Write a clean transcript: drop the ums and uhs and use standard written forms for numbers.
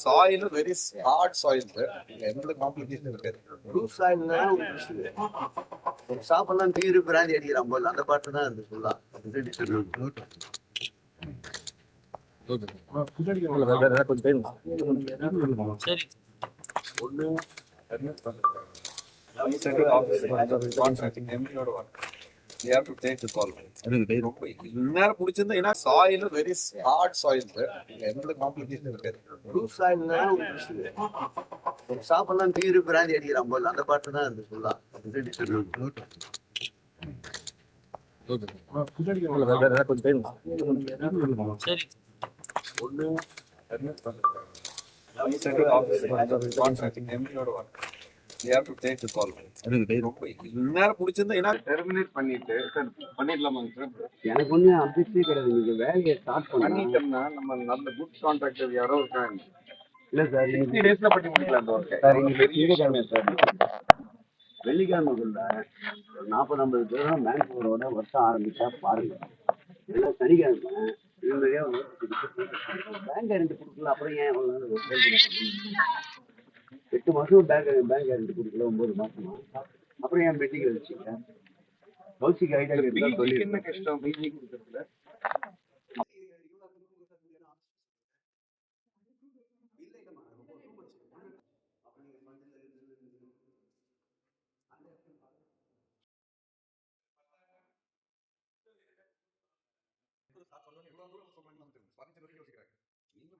soil very hard soil sir. எந்த complication இருக்காது. Loose ஆயில்னா ஒரு சாப்பிடலாம் பீரு பிராந்தி அடிக்கிறான் போல அந்த பாட்டு தான் இருக்கு ஃபுல்லா. சரி ஒண்ணு you have to take the call. இந்நேரம் பிடிச்சிருந்தா ஏன்னா soil very hard soil sir. எந்த காம்ப்ளிகேஷன் இருக்காது. லூஸ் ஆயில்னா ஒரு சாப்பிடலாம் பீரு பிராந்தி அடிக்கிறான் போல அந்த பாட்டு தான் இருக்கு ஃபுல்லா. சரி ஒண்ணு you have to take the call. இந்நேரம் பிடிச்சிருந்தா ஏன்னா டெர்மினேட் பண்ணிட்டு சார் பண்ணிடலாமாங்க சார்? எனக்கு ஒன்றும் அப்டேட்ஸே கிடையாது. நீங்க வேலையை ஸ்டார்ட் பண்ணிட்டோம்னா நம்ம நல்ல குட் கான்ட்ராக்டர் யாரோ இருக்காங்க. இல்லை சார் 60 டேஸ்ல பண்ணி முடிக்கலாம் அந்த ஒர்க்கை. சார் இன்னைக்கு வெள்ளிக்கிழமை சார், வெள்ளிக்கிழமைக்குள்ள 40-50 பேரும் மேன் பவரோட வருஷம் ஆரம்பிச்சா பாருங்க. எல்லாம் சனிக்கிழமை இவங்க பேங்க் கேரண்டி கொடுக்கல. அப்புறம் ஏன் 8 மாசம் பேங்க் கேரண்டி கொடுக்கல, 9 மாசமா, அப்புறம் ஏன் பெட்டிங் வச்சுங்க? கௌசிக்கு ஐடியா இருந்தா சொல்லி என்ன கஷ்டம் பிஜி கொடுக்கறதுல? நீங்க